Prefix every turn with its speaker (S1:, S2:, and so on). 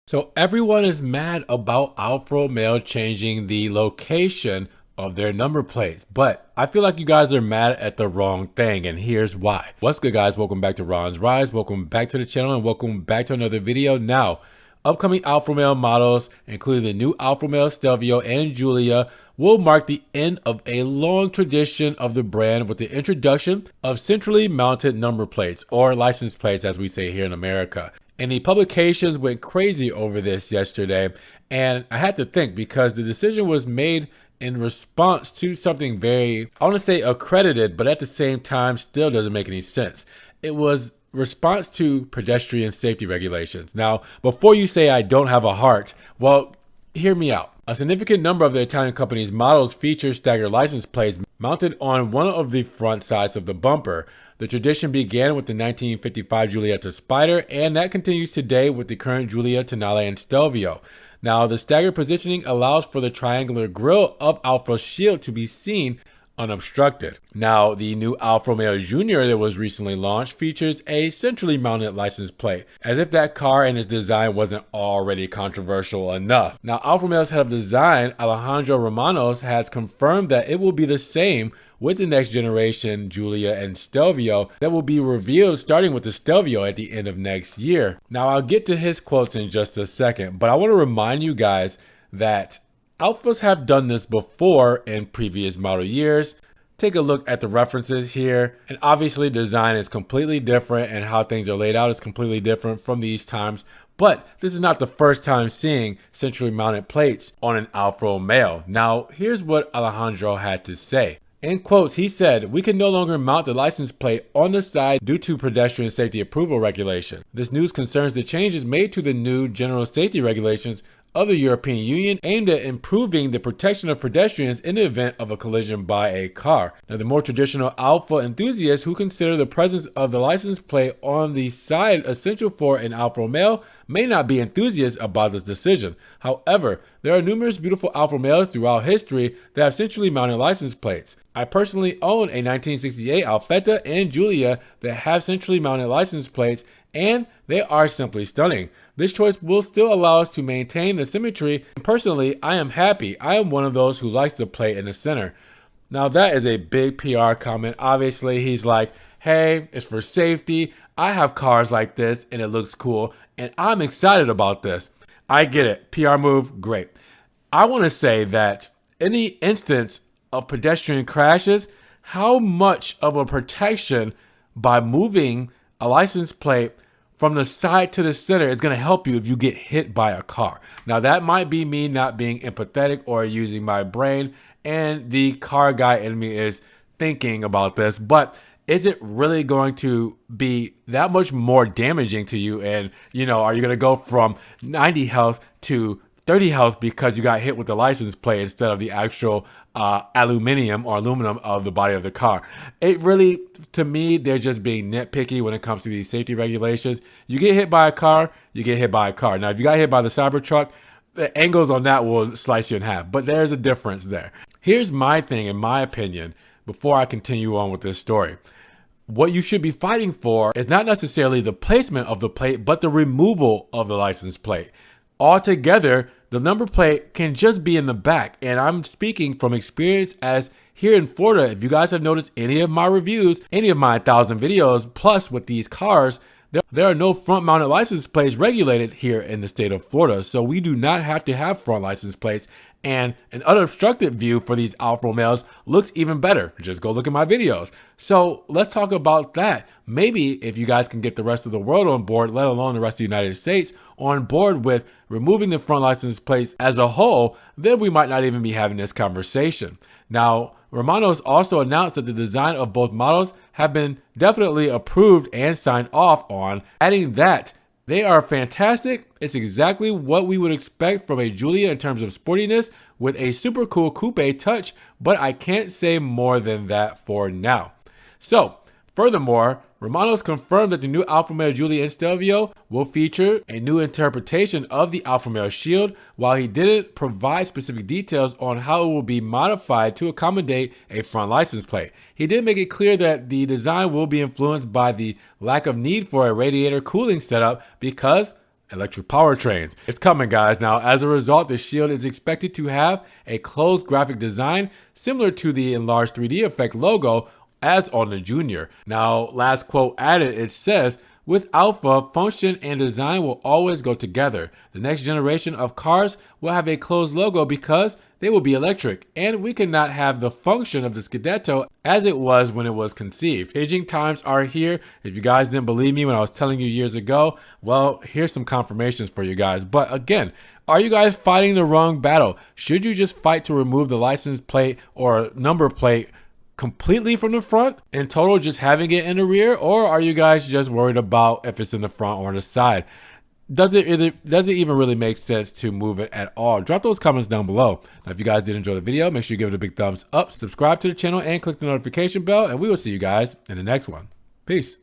S1: So everyone is mad about Alfa Romeo changing the location of their number plates, but I feel like you guys are mad at the wrong thing, and here's why. What's good, guys? Welcome back to Ron's Rise. Welcome back to the channel, and welcome back to another video. Now, upcoming Alfa Romeo models, including the new Alfa Romeo Stelvio and Giulia, will mark the end of a long tradition of the brand with the introduction of centrally mounted number plates, or license plates as we say here in America. And the publications went crazy over this yesterday, and I had to think because the decision was made in response to something very, I want to say accredited, but at the same time still doesn't make any sense. It was response to pedestrian safety regulations. Now, before you say I don't have a heart, well, hear me out. A significant number of the Italian company's models feature staggered license plates mounted on one of the front sides of the bumper. The tradition began with the 1955 Giulietta Spider, and that continues today with the current Giulia, Tonale, and Stelvio. Now, the staggered positioning allows for the triangular grille of Alfa's shield to be seen unobstructed. Now, the new Alfa Romeo Jr. that was recently launched features a centrally mounted license plate, as if that car and its design wasn't already controversial enough. Now, Alfa Romeo's head of design, Alejandro Romanos, has confirmed that it will be the same with the next generation Giulia and Stelvio that will be revealed starting with the Stelvio at the end of next year. Now, I'll get to his quotes in just a second, but I want to remind you guys that Alphas have done this before in previous model years. Take a look at the references here, and obviously design is completely different and how things are laid out is completely different from these times, but this is not the first time seeing centrally mounted plates on an Alfa Romeo. Now, here's what Alejandro had to say. In quotes, he said, "We can no longer mount the license plate on the side due to pedestrian safety approval regulation. This news concerns the changes made to the new general safety regulations of the European Union aimed at improving the protection of pedestrians in the event of a collision by a car." Now, the more traditional Alfa enthusiasts who consider the presence of the license plate on the side essential for an Alfa Romeo may not be enthusiasts about this decision. However, there are numerous beautiful Alfa Romeos throughout history that have centrally mounted license plates. I personally own a 1968 Alfetta and Giulia that have centrally mounted license plates, and they are simply stunning. This choice will still allow us to maintain the symmetry, and personally, I am happy. I am one of those who likes the plate in the center. Now, that is a big PR comment. Obviously, he's like, hey, it's for safety. I have cars like this, and it looks cool, and I'm excited about this. I get it. PR move, great. I want to say that any instance of pedestrian crashes, how much of a protection by moving a license plate from the side to the center is going to help you if you get hit by a car. Now, that might be me not being empathetic or using my brain, and the car guy in me is thinking about this, but is it really going to be that much more damaging to you? And, are you going to go from 90 health to 30 health because you got hit with the license plate instead of the actual aluminum of the body of the car? It really, to me, they're just being nitpicky when it comes to these safety regulations. You get hit by a car, you get hit by a car. Now, if you got hit by the Cybertruck, the angles on that will slice you in half, but there's a difference there. Here's my thing, in my opinion, before I continue on with this story. What you should be fighting for is not necessarily the placement of the plate, but the removal of the license plate. Altogether, the number plate can just be in the back, and I'm speaking from experience as here in Florida. If you guys have noticed any of my reviews, any of my 1,000 videos, plus with these cars, there are no front-mounted license plates regulated here in the state of Florida, so we do not have to have front license plates, and an unobstructed view for these Alfa Romeos looks even better. Just go look at my videos. So let's talk about that. Maybe if you guys can get the rest of the world on board, let alone the rest of the United States, on board with removing the front license plates as a whole, then we might not even be having this conversation. Now, Romanos also announced that the design of both models have been definitely approved and signed off on, adding that they are fantastic. It's exactly what we would expect from a Giulia in terms of sportiness with a super cool coupe touch, but I can't say more than that for now. So, furthermore, Romanos confirmed that the new Alfa Romeo Giulia and Stelvio will feature a new interpretation of the Alfa Romeo shield, while he didn't provide specific details on how it will be modified to accommodate a front license plate. He did make it clear that the design will be influenced by the lack of need for a radiator cooling setup because electric powertrains. It's coming, guys. Now, as a result, the Shield is expected to have a closed graphic design similar to the enlarged 3D effect logo as on the Junior. Now, last quote added, it says, "With Alpha, function and design will always go together. The next generation of cars will have a closed logo because they will be electric, and we cannot have the function of the Scudetto as it was when it was conceived. Changing times are here. If you guys didn't believe me when I was telling you years ago, well, here's some confirmations for you guys. But again, are you guys fighting the wrong battle? Should you just fight to remove the license plate or number plate completely from the front, in total just having it in the rear, or are you guys just worried about if it's in the front or the side? Does it even really make sense to move it at all? Drop those comments down below. Now, if you guys did enjoy the video, make sure you give it a big thumbs up, subscribe to the channel, and click the notification bell, and we will see you guys in the next one. Peace.